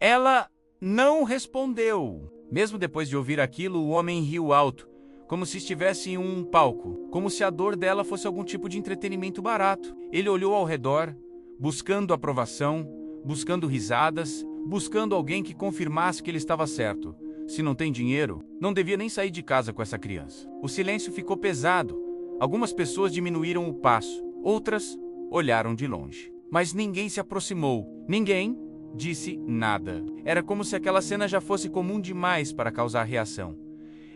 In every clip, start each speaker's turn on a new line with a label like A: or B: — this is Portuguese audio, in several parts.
A: Ela não respondeu. Mesmo depois de ouvir aquilo, o homem riu alto, como se estivesse em um palco, como se a dor dela fosse algum tipo de entretenimento barato. Ele olhou ao redor, buscando aprovação, buscando risadas, buscando alguém que confirmasse que ele estava certo. Se não tem dinheiro, não devia nem sair de casa com essa criança. O silêncio ficou pesado. Algumas pessoas diminuíram o passo, outras olharam de longe. Mas ninguém se aproximou. Ninguém disse nada. Era como se aquela cena já fosse comum demais para causar reação.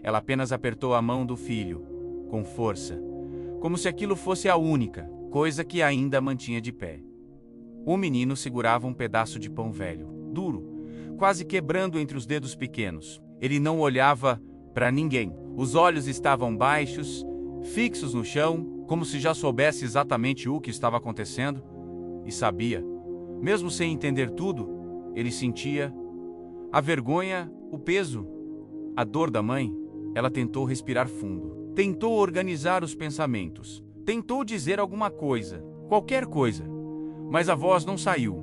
A: Ela apenas apertou a mão do filho, com força, como se aquilo fosse a única coisa que ainda a mantinha de pé. O menino segurava um pedaço de pão velho, duro, quase quebrando entre os dedos pequenos. Ele não olhava para ninguém. Os olhos estavam baixos, fixos no chão, como se já soubesse exatamente o que estava acontecendo. E sabia, mesmo sem entender tudo, ele sentia a vergonha, o peso, a dor da mãe. Ela tentou respirar fundo, tentou organizar os pensamentos, tentou dizer alguma coisa, qualquer coisa, mas a voz não saiu.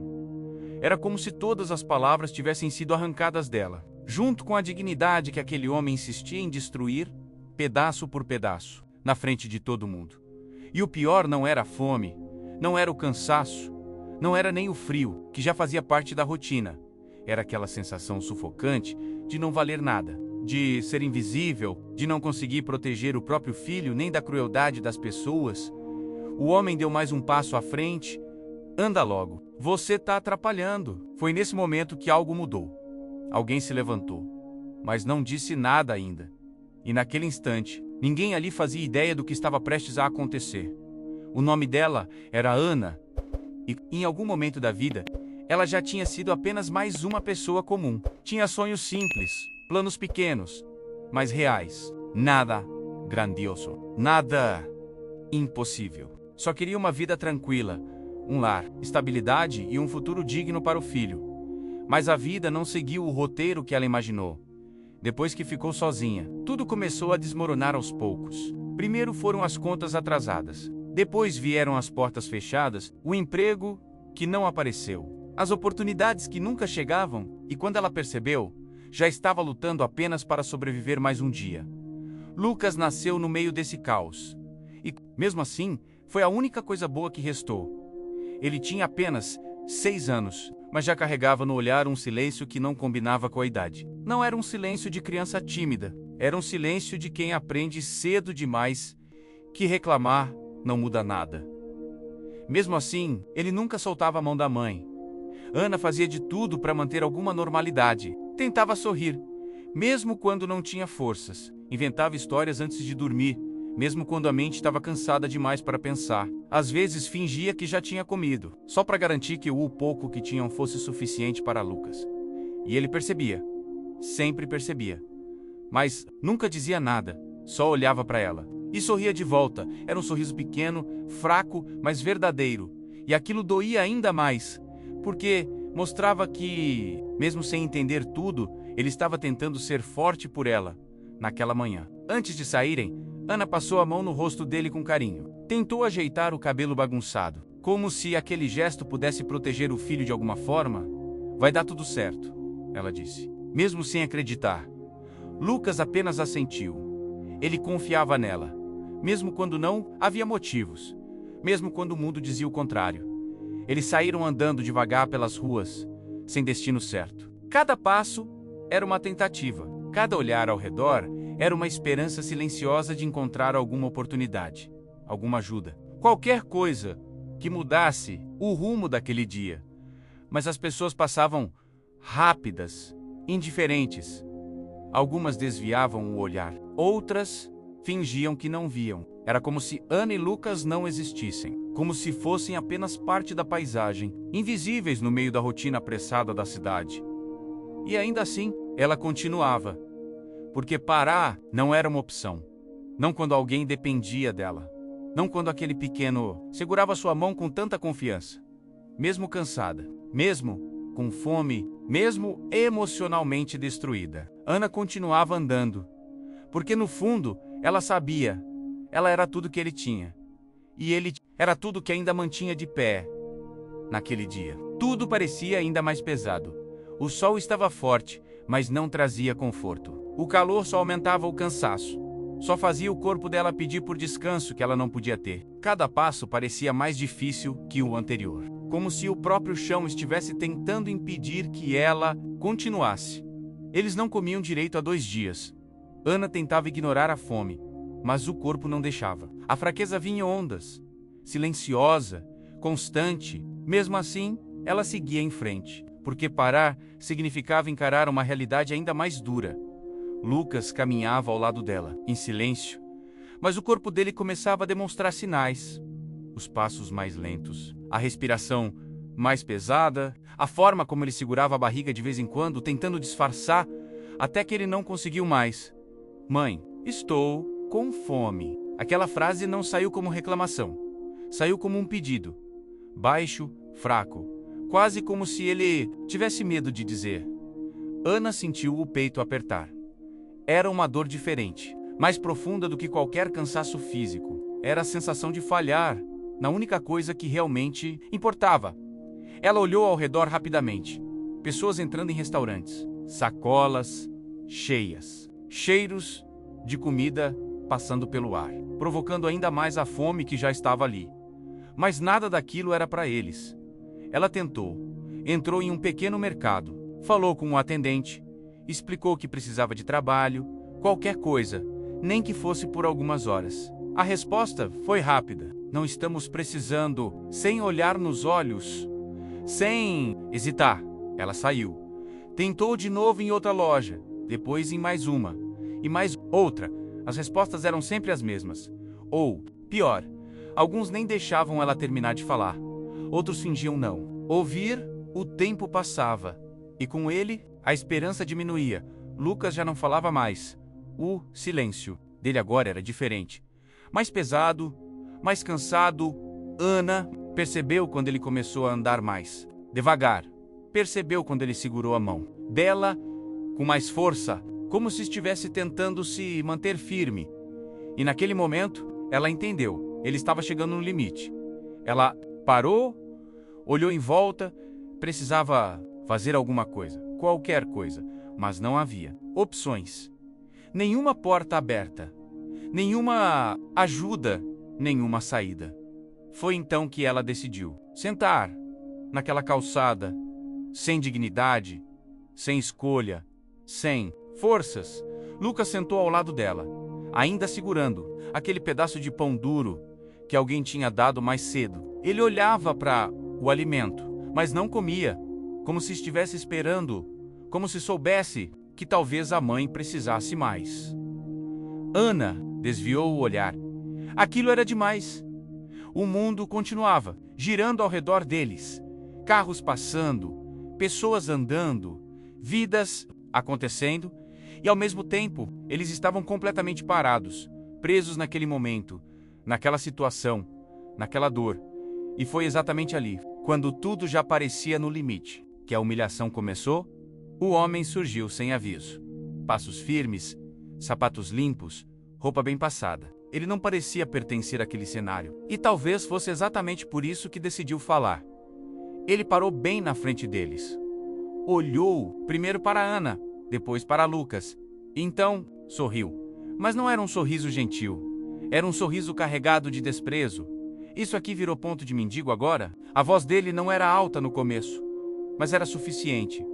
A: Era como se todas as palavras tivessem sido arrancadas dela, junto com a dignidade que aquele homem insistia em destruir, pedaço por pedaço, na frente de todo mundo. E o pior não era a fome, não era o cansaço, não era nem o frio, que já fazia parte da rotina. Era aquela sensação sufocante de não valer nada, de ser invisível, de não conseguir proteger o próprio filho nem da crueldade das pessoas. O homem deu mais um passo à frente. Anda logo, você está atrapalhando. Foi nesse momento que algo mudou. Alguém se levantou, mas não disse nada ainda. E naquele instante, ninguém ali fazia ideia do que estava prestes a acontecer. O nome dela era Ana, e em algum momento da vida, ela já tinha sido apenas mais uma pessoa comum. Tinha sonhos simples, planos pequenos, mas reais. Nada grandioso, nada impossível. Só queria uma vida tranquila, um lar, estabilidade e um futuro digno para o filho. Mas a vida não seguiu o roteiro que ela imaginou. Depois que ficou sozinha, tudo começou a desmoronar aos poucos. Primeiro foram as contas atrasadas. Depois vieram as portas fechadas, o emprego que não apareceu, as oportunidades que nunca chegavam, e quando ela percebeu, já estava lutando apenas para sobreviver mais um dia. Lucas nasceu no meio desse caos. E, mesmo assim, foi a única coisa boa que restou. Ele tinha apenas 6 anos, mas já carregava no olhar um silêncio que não combinava com a idade. Não era um silêncio de criança tímida, era um silêncio de quem aprende cedo demais que reclamar não muda nada. Mesmo assim, ele nunca soltava a mão da mãe. Ana fazia de tudo para manter alguma normalidade. Tentava sorrir, mesmo quando não tinha forças. Inventava histórias antes de dormir, mesmo quando a mente estava cansada demais para pensar. Às vezes fingia que já tinha comido, só para garantir que o pouco que tinham fosse suficiente para Lucas. E ele percebia, sempre percebia. Mas nunca dizia nada, só olhava para ela. E sorria de volta. Era um sorriso pequeno, fraco, mas verdadeiro. E aquilo doía ainda mais, porque mostrava que, mesmo sem entender tudo, ele estava tentando ser forte por ela, naquela manhã. Antes de saírem, Ana passou a mão no rosto dele com carinho. Tentou ajeitar o cabelo bagunçado, como se aquele gesto pudesse proteger o filho de alguma forma. Vai dar tudo certo, ela disse, mesmo sem acreditar. Lucas apenas assentiu. Ele confiava nela, mesmo quando não havia motivos, mesmo quando o mundo dizia o contrário. Eles saíram andando devagar pelas ruas, sem destino certo. Cada passo era uma tentativa, cada olhar ao redor era uma esperança silenciosa de encontrar alguma oportunidade, alguma ajuda, qualquer coisa que mudasse o rumo daquele dia. Mas as pessoas passavam rápidas, indiferentes. Algumas desviavam o olhar, outras fingiam que não viam. Era como se Ana e Lucas não existissem, como se fossem apenas parte da paisagem, invisíveis no meio da rotina apressada da cidade. E ainda assim, ela continuava, porque parar não era uma opção. Não quando alguém dependia dela. Não quando aquele pequeno segurava sua mão com tanta confiança. Mesmo cansada, mesmo com fome, mesmo emocionalmente destruída, Ana continuava andando, porque no fundo, ela sabia, ela era tudo que ele tinha. E ele era tudo que ainda mantinha de pé naquele dia. Tudo parecia ainda mais pesado. O sol estava forte, mas não trazia conforto. O calor só aumentava o cansaço. Só fazia o corpo dela pedir por descanso que ela não podia ter. Cada passo parecia mais difícil que o anterior, como se o próprio chão estivesse tentando impedir que ela continuasse. Eles não comiam direito há 2 dias. Ana tentava ignorar a fome, mas o corpo não deixava. A fraqueza vinha em ondas, silenciosa, constante. Mesmo assim, ela seguia em frente, porque parar significava encarar uma realidade ainda mais dura. Lucas caminhava ao lado dela, em silêncio, mas o corpo dele começava a demonstrar sinais. Os passos mais lentos, a respiração mais pesada, a forma como ele segurava a barriga de vez em quando, tentando disfarçar, até que ele não conseguiu mais. Mãe, estou com fome. Aquela frase não saiu como reclamação. Saiu como um pedido. Baixo, fraco, quase como se ele tivesse medo de dizer. Ana sentiu o peito apertar. Era uma dor diferente, mais profunda do que qualquer cansaço físico. Era a sensação de falhar na única coisa que realmente importava. Ela olhou ao redor rapidamente. Pessoas entrando em restaurantes, sacolas cheias, cheiros de comida passando pelo ar, provocando ainda mais a fome que já estava ali. Mas nada daquilo era para eles. Ela tentou, entrou em um pequeno mercado, falou com um atendente, explicou que precisava de trabalho, qualquer coisa, nem que fosse por algumas horas. A resposta foi rápida. Não estamos precisando, sem olhar nos olhos, sem hesitar. Ela saiu. Tentou de novo em outra loja, depois em mais uma, e mais outra. As respostas eram sempre as mesmas. Ou, pior, alguns nem deixavam ela terminar de falar. Outros fingiam não ouvir. O tempo passava, e com ele, a esperança diminuía. Lucas já não falava mais. O silêncio dele agora era diferente. Mais pesado, mais cansado. Ana percebeu quando ele começou a andar mais devagar. Percebeu quando ele segurou a mão dela com mais força, como se estivesse tentando se manter firme. E naquele momento, ela entendeu. Ele estava chegando no limite. Ela parou, olhou em volta, precisava fazer alguma coisa, qualquer coisa, mas não havia opções. Nenhuma porta aberta, nenhuma ajuda, nenhuma saída. Foi então que ela decidiu sentar naquela calçada, sem dignidade, sem escolha, sem forças. Lucas sentou ao lado dela, ainda segurando aquele pedaço de pão duro que alguém tinha dado mais cedo. Ele olhava para o alimento, mas não comia, como se estivesse esperando, como se soubesse que talvez a mãe precisasse mais. Ana desviou o olhar. Aquilo era demais. O mundo continuava, girando ao redor deles. Carros passando, pessoas andando, vidas acontecendo, e ao mesmo tempo, eles estavam completamente parados, presos naquele momento, naquela situação, naquela dor. E foi exatamente ali, quando tudo já parecia no limite, que a humilhação começou. O homem surgiu sem aviso. Passos firmes, sapatos limpos, roupa bem passada. Ele não parecia pertencer àquele cenário, e talvez fosse exatamente por isso que decidiu falar. Ele parou bem na frente deles. Olhou primeiro para Ana, depois para Lucas. Então, sorriu. Mas não era um sorriso gentil. Era um sorriso carregado de desprezo. Isso aqui virou ponto de mendigo agora? A voz dele não era alta no começo, mas era suficiente.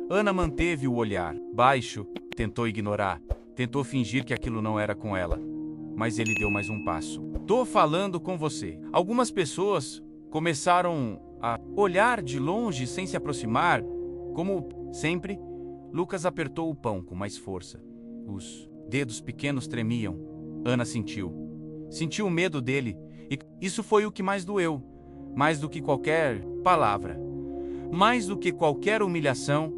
A: Ana manteve o olhar baixo, tentou ignorar, tentou fingir que aquilo não era com ela. Mas ele deu mais um passo. Tô falando com você. Algumas pessoas começaram a olhar de longe sem se aproximar. Como sempre, Lucas apertou o pão com mais força. Os dedos pequenos tremiam. Ana sentiu. Sentiu o medo dele, e isso foi o que mais doeu. Mais do que qualquer palavra. Mais do que qualquer humilhação,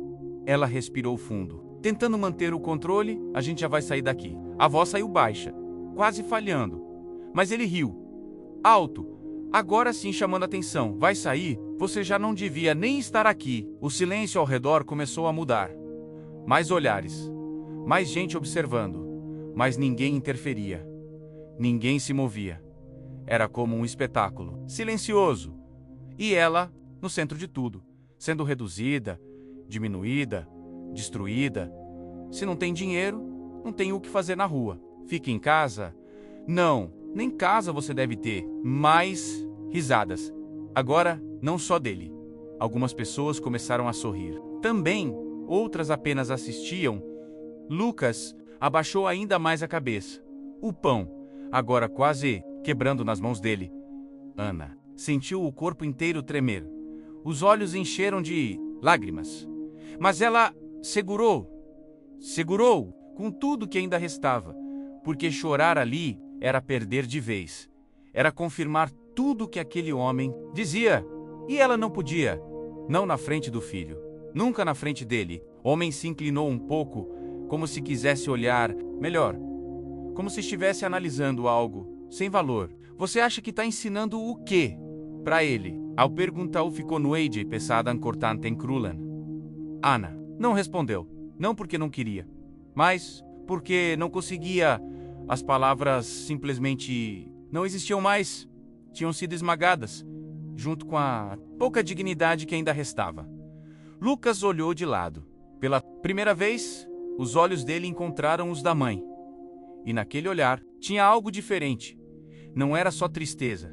A: ela respirou fundo. Tentando manter o controle, a gente já vai sair daqui. A voz saiu baixa, quase falhando. Mas ele riu. Alto. Agora sim chamando atenção. Vai sair? Você já não devia nem estar aqui. O silêncio ao redor começou a mudar. Mais olhares. Mais gente observando. Mas ninguém interferia. Ninguém se movia. Era como um espetáculo. Silencioso. E ela, no centro de tudo. Sendo reduzida, diminuída, destruída. Se não tem dinheiro, não tem o que fazer na rua. Fica em casa? Não, nem casa você deve ter. Mais risadas. Agora, não só dele. Algumas pessoas começaram a sorrir. Também, outras apenas assistiam. Lucas abaixou ainda mais a cabeça. O pão, agora quase quebrando nas mãos dele. Ana sentiu o corpo inteiro tremer. Os olhos encheram de lágrimas. Mas ela segurou com tudo que ainda restava, porque chorar ali era perder de vez. Era confirmar tudo que aquele homem dizia. E ela não podia. Não na frente do filho. Nunca na frente dele. O homem se inclinou um pouco, como se quisesse olhar melhor. Como se estivesse analisando algo sem valor. Você acha que está ensinando o quê para ele? Ao perguntar, ficou no AJ pesada cortante em Krulan. Ana não respondeu. Não porque não queria, mas porque não conseguia. As palavras simplesmente não existiam mais. Tinham sido esmagadas, junto com a pouca dignidade que ainda restava. Lucas olhou de lado. Pela primeira vez, os olhos dele encontraram os da mãe. E naquele olhar tinha algo diferente. Não era só tristeza.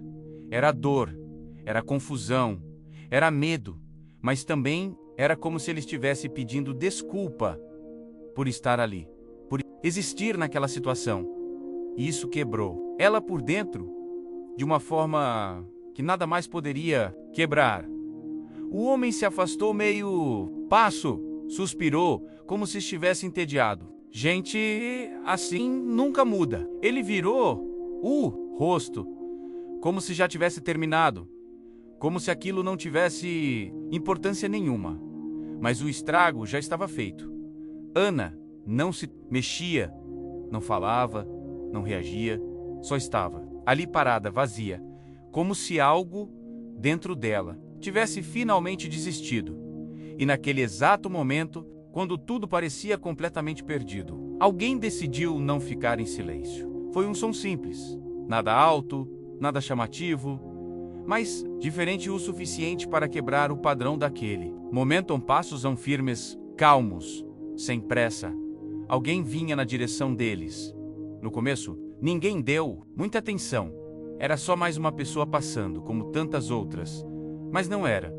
A: Era dor, era confusão, era medo, mas também era como se ele estivesse pedindo desculpa por estar ali, por existir naquela situação. E isso quebrou ela por dentro de uma forma que nada mais poderia quebrar. O homem se afastou meio passo, suspirou, como se estivesse entediado. Gente assim nunca muda. Ele virou o rosto, como se já tivesse terminado, como se aquilo não tivesse importância nenhuma. Mas o estrago já estava feito. Ana não se mexia, não falava, não reagia, só estava ali parada, vazia, como se algo dentro dela tivesse finalmente desistido. E naquele exato momento, quando tudo parecia completamente perdido, alguém decidiu não ficar em silêncio. Foi um som simples, nada alto, nada chamativo, mas diferente o suficiente para quebrar o padrão daquele. Momentum passos firmes, calmos, sem pressa. Alguém vinha na direção deles. No começo, ninguém deu muita atenção. Era só mais uma pessoa passando, como tantas outras. Mas não era.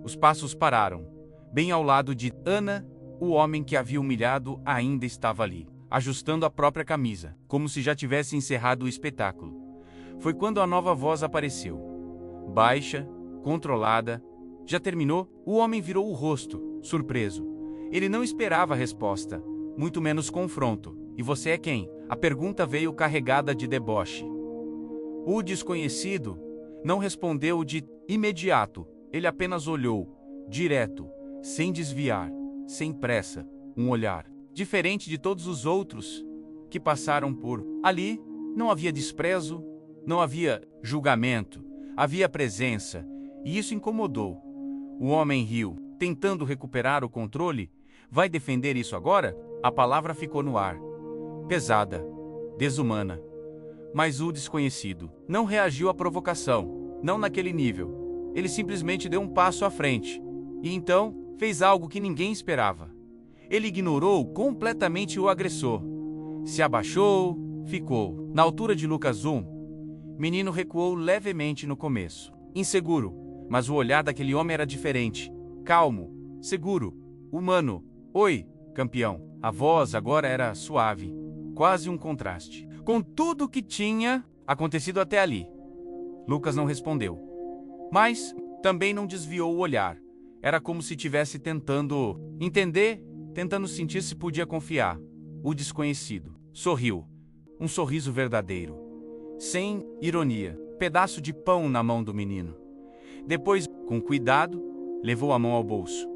A: Os passos pararam. Bem ao lado de Ana, o homem que havia humilhado ainda estava ali, ajustando a própria camisa, como se já tivesse encerrado o espetáculo. Foi quando a nova voz apareceu. Baixa, controlada. Já terminou? O homem virou o rosto, surpreso. Ele não esperava a resposta, muito menos confronto. E você é quem? A pergunta veio carregada de deboche. O desconhecido não respondeu de imediato. Ele apenas olhou, direto, sem desviar, sem pressa, um olhar diferente de todos os outros que passaram por ali. Não havia desprezo, não havia julgamento, havia presença, e isso incomodou. O homem riu, tentando recuperar o controle. Vai defender isso agora? A palavra ficou no ar. Pesada, desumana. Mas o desconhecido não reagiu à provocação, não naquele nível. Ele simplesmente deu um passo à frente. E então, fez algo que ninguém esperava. Ele ignorou completamente o agressor. Se abaixou, ficou na altura de Lucas 1. Menino recuou levemente no começo, inseguro, mas o olhar daquele homem era diferente. Calmo, seguro, humano. Oi, campeão. A voz agora era suave, quase um contraste com tudo o que tinha acontecido até ali. Lucas não respondeu, mas também não desviou o olhar. Era como se estivesse tentando entender, tentando sentir se podia confiar. O desconhecido sorriu, um sorriso verdadeiro, sem ironia. Pedaço de pão na mão do menino. Depois, com cuidado, levou a mão ao bolso.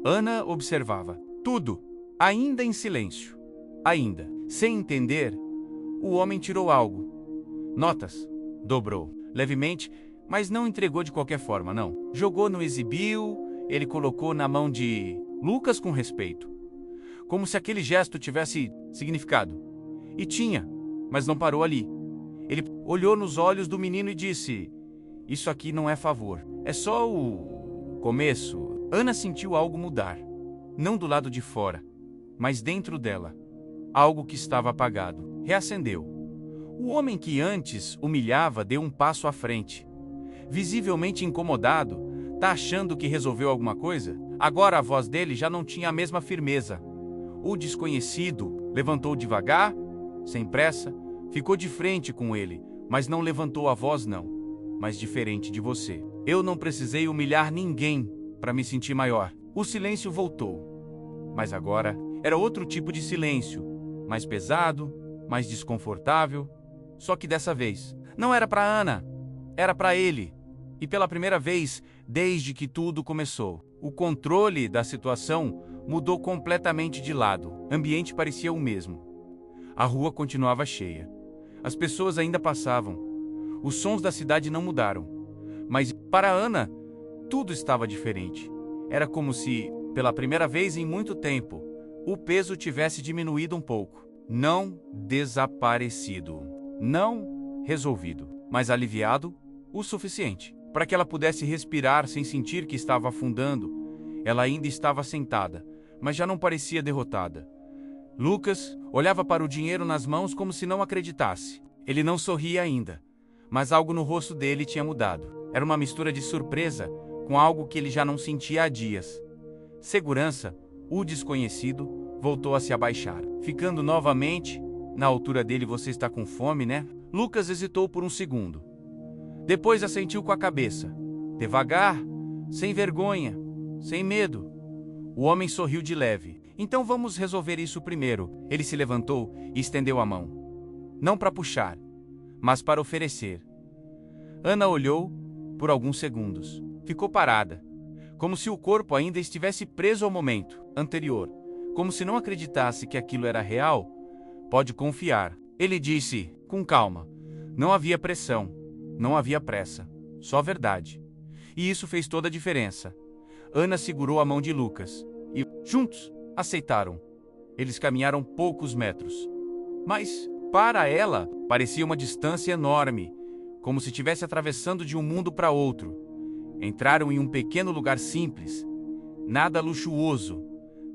A: Ana observava tudo, ainda em silêncio. Ainda, sem entender, o homem tirou algo. Notas. Dobrou, levemente, mas não entregou de qualquer forma, não. Jogou no exibiu, ele colocou na mão de Lucas com respeito. Como se aquele gesto tivesse significado. E tinha, mas não parou ali. Ele olhou nos olhos do menino e disse: isso aqui não é favor, é só o começo. Ana sentiu algo mudar. não do lado de fora, mas dentro dela. Algo que estava apagado reacendeu. O homem que antes humilhava deu um passo à frente. Visivelmente incomodado, tá achando que resolveu alguma coisa? Agora a voz dele já não tinha a mesma firmeza. O desconhecido levantou devagar, sem pressa, ficou de frente com ele, mas não levantou a voz não. Mas diferente de você. Eu não precisei humilhar ninguém para me sentir maior. O silêncio voltou. Mas agora era outro tipo de silêncio, mais pesado, mais desconfortável. Só que dessa vez, não era para Ana, era para ele. E pela primeira vez, desde que tudo começou, o controle da situação mudou completamente de lado. O ambiente parecia o mesmo. A rua continuava cheia. As pessoas ainda passavam. Os sons da cidade não mudaram. Mas, para Ana, tudo estava diferente. Era como se, pela primeira vez em muito tempo, o peso tivesse diminuído um pouco. Não desaparecido. Não resolvido. Mas aliviado o suficiente para que ela pudesse respirar sem sentir que estava afundando. Ela ainda estava sentada, mas já não parecia derrotada. Lucas olhava para o dinheiro nas mãos como se não acreditasse. Ele não sorria ainda, mas algo no rosto dele tinha mudado. Era uma mistura de surpresa com algo que ele já não sentia há dias. Segurança, o desconhecido, voltou a se abaixar. Ficando novamente na altura dele. Você está com fome, né? Lucas hesitou por um segundo. Depois assentiu com a cabeça. Devagar, sem vergonha, sem medo. O homem sorriu de leve. Então vamos resolver isso primeiro. Ele se levantou e estendeu a mão. Não para puxar, mas para oferecer. Ana olhou por alguns segundos. Ficou parada, como se o corpo ainda estivesse preso ao momento anterior, como se não acreditasse que aquilo era real. Pode confiar. Ele disse, com calma. Não havia pressão, não havia pressa, só verdade. E isso fez toda a diferença. Ana segurou a mão de Lucas e, juntos, aceitaram. Eles caminharam poucos metros. Mas, para ela, parecia uma distância enorme, como se estivesse atravessando de um mundo para outro. Entraram em um pequeno lugar simples, nada luxuoso,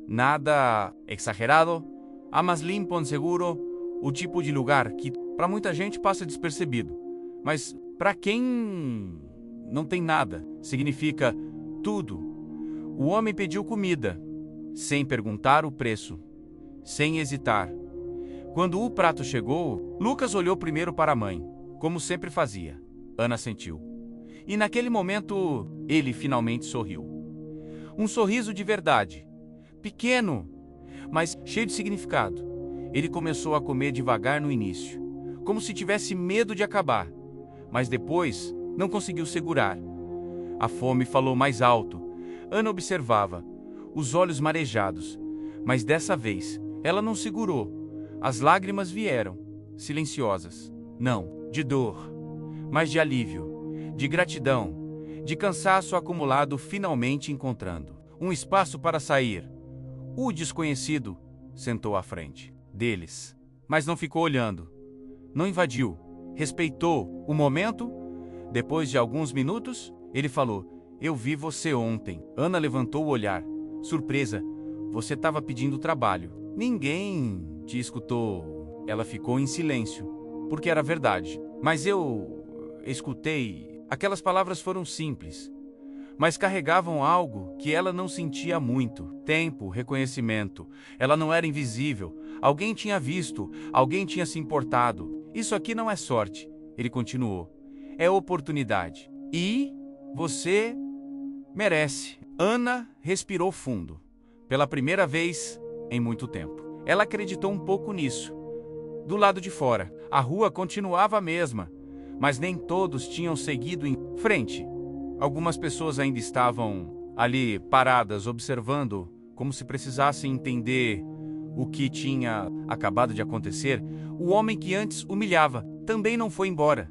A: nada exagerado, mas limpo, seguro, o tipo de lugar que para muita gente passa despercebido. Mas para quem não tem nada, significa tudo. O homem pediu comida, sem perguntar o preço, sem hesitar. Quando o prato chegou, Lucas olhou primeiro para a mãe, como sempre fazia. Ana sentiu. E naquele momento, ele finalmente sorriu. Um sorriso de verdade. Pequeno, mas cheio de significado. Ele começou a comer devagar no início, como se tivesse medo de acabar. Mas depois, não conseguiu segurar. A fome falou mais alto. Ana observava, os olhos marejados. Mas dessa vez, ela não segurou. As lágrimas vieram, silenciosas. Não de dor, mas de alívio, de gratidão, de cansaço acumulado finalmente encontrando um espaço para sair. O desconhecido sentou à frente deles, mas não ficou olhando. Não invadiu, respeitou o momento. Depois de alguns minutos, ele falou, eu vi você ontem. Ana levantou o olhar, surpresa. Você estava pedindo trabalho. Ninguém te escutou. Ela ficou em silêncio, porque era verdade. Mas eu escutei. Aquelas palavras foram simples, mas carregavam algo que ela não sentia há muito. Tempo, reconhecimento. Ela não era invisível. Alguém tinha visto, alguém tinha se importado. Isso aqui não é sorte, ele continuou. É oportunidade. E você merece. Ana respirou fundo. Pela primeira vez em muito tempo. Ela acreditou um pouco nisso. Do lado de fora, a rua continuava a mesma, mas nem todos tinham seguido em frente. Algumas pessoas ainda estavam ali paradas, observando, como se precisassem entender o que tinha acabado de acontecer. O homem que antes humilhava também não foi embora.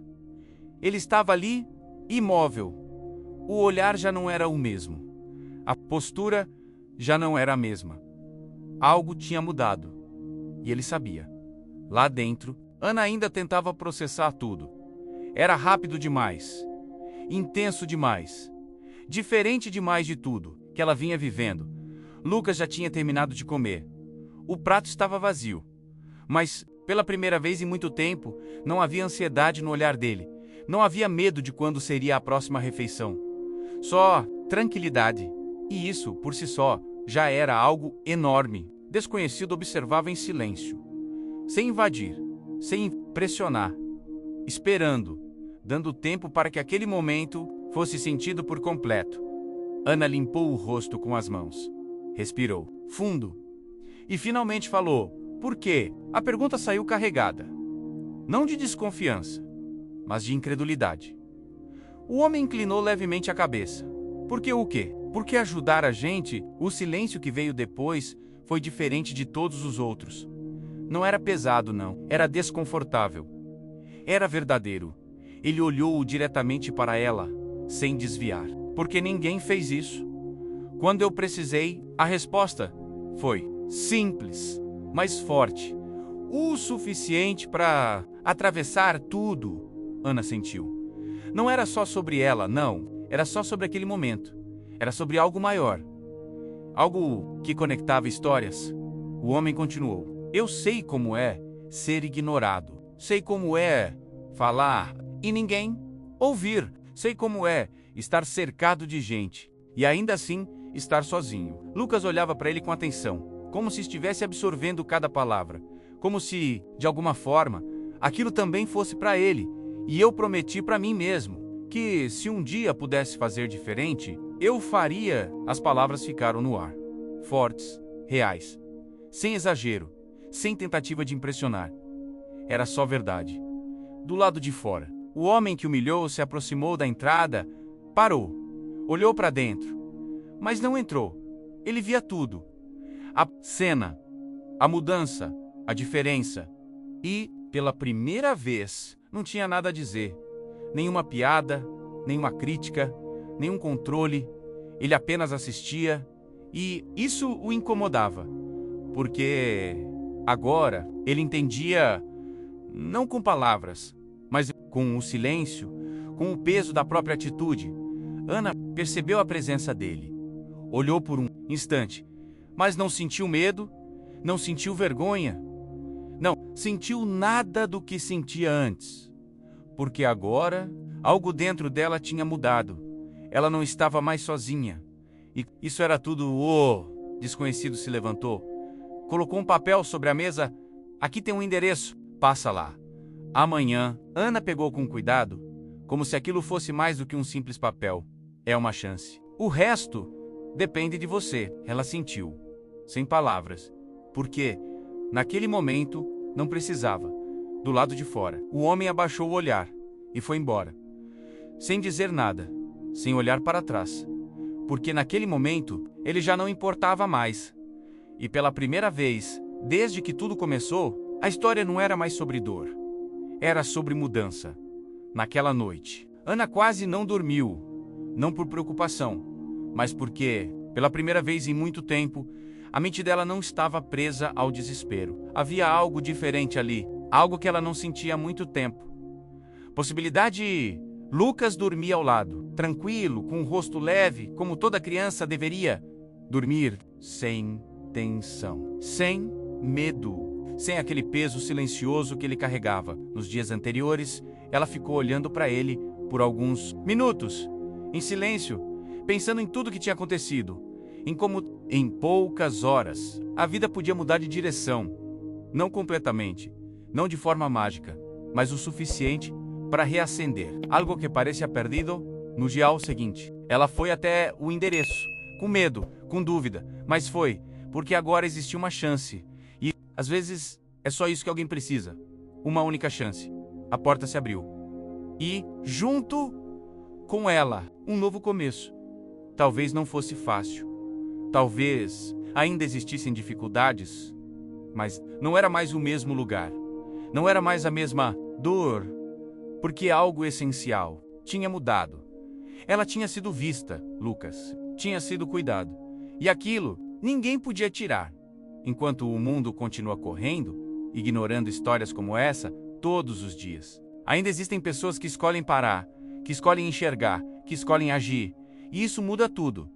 A: Ele estava ali, imóvel. O olhar já não era o mesmo. A postura já não era a mesma. Algo tinha mudado. E ele sabia. Lá dentro, Ana ainda tentava processar tudo. Era rápido demais. Intenso demais. Diferente demais de tudo que ela vinha vivendo. Lucas já tinha terminado de comer. O prato estava vazio. Mas, pela primeira vez em muito tempo, não havia ansiedade no olhar dele. Não havia medo de quando seria a próxima refeição. Só tranquilidade. E isso, por si só, já era algo enorme. Desconhecido observava em silêncio, sem invadir, sem pressionar, esperando, dando tempo para que aquele momento fosse sentido por completo. Ana limpou o rosto com as mãos. Respirou fundo e finalmente falou: "Por quê?" A pergunta saiu carregada. Não de desconfiança, mas de incredulidade. O homem inclinou levemente a cabeça. Por que o quê? Porque ajudar a gente, o silêncio que veio depois foi diferente de todos os outros. Não era pesado, não. Era desconfortável. Era verdadeiro. Ele olhou diretamente para ela, sem desviar. Porque ninguém fez isso. Quando eu precisei, a resposta foi simples, mas forte. O suficiente para atravessar tudo, Ana sentiu. Não era só sobre ela, não. Era só sobre aquele momento. Era sobre algo maior. Algo que conectava histórias. O homem continuou. Eu sei como é ser ignorado. Sei como é falar e ninguém ouvir. Sei como é estar cercado de gente e ainda assim estar sozinho. Lucas olhava para ele com atenção, como se estivesse absorvendo cada palavra. Como se, de alguma forma, aquilo também fosse para ele. E eu prometi para mim mesmo que, se um dia pudesse fazer diferente, eu faria. As palavras ficaram no ar, fortes, reais, sem exagero, sem tentativa de impressionar. Era só verdade. Do lado de fora, o homem que humilhou se aproximou da entrada, parou, olhou para dentro, mas não entrou. Ele via tudo. A cena, a mudança, a diferença. E, pela primeira vez, não tinha nada a dizer. Nenhuma piada, nenhuma crítica, nenhum controle. Ele apenas assistia e isso o incomodava. Porque agora ele entendia, não com palavras, mas com o silêncio, com o peso da própria atitude. Ana percebeu a presença dele. Olhou por um instante, mas não sentiu medo, não sentiu vergonha. Não sentiu nada do que sentia antes. Porque agora, algo dentro dela tinha mudado. Ela não estava mais sozinha. E isso era tudo. O desconhecido se levantou. Colocou um papel sobre a mesa. Aqui tem um endereço. Passa lá. Amanhã. Ana pegou com cuidado, como se aquilo fosse mais do que um simples papel. É uma chance. O resto depende de você. Ela sentiu, sem palavras. Porque, naquele momento, não precisava. Do lado de fora, o homem abaixou o olhar e foi embora. Sem dizer nada, sem olhar para trás. Porque naquele momento, ele já não importava mais. E pela primeira vez, desde que tudo começou, a história não era mais sobre dor. Era sobre mudança. Naquela noite, Ana quase não dormiu. Não por preocupação, mas porque, pela primeira vez em muito tempo, a mente dela não estava presa ao desespero. Havia algo diferente ali, algo que ela não sentia há muito tempo. Possibilidade. Lucas dormia ao lado, tranquilo, com o rosto leve, como toda criança deveria dormir, sem tensão, sem medo, sem aquele peso silencioso que ele carregava. Nos dias anteriores, ela ficou olhando para ele por alguns minutos, em silêncio, pensando em tudo que tinha acontecido, em como, em poucas horas, a vida podia mudar de direção. Não completamente, não de forma mágica, mas o suficiente para reacender algo que parecia perdido. No dia seguinte, ela foi até o endereço, com medo, com dúvida, mas foi, porque agora existia uma chance. E, às vezes, é só isso que alguém precisa. Uma única chance. A porta se abriu. E, junto com ela, um novo começo. Talvez não fosse fácil. Talvez ainda existissem dificuldades, mas não era mais o mesmo lugar. Não era mais a mesma dor, porque algo essencial tinha mudado. Ela tinha sido vista, Lucas, tinha sido cuidado. E aquilo ninguém podia tirar. Enquanto o mundo continua correndo, ignorando histórias como essa todos os dias. Ainda existem pessoas que escolhem parar, que escolhem enxergar, que escolhem agir. E isso muda tudo.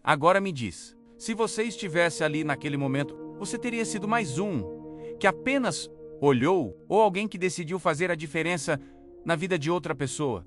A: Agora me diz, Se você estivesse ali naquele momento, você teria sido mais um que apenas olhou ou alguém que decidiu fazer a diferença na vida de outra pessoa?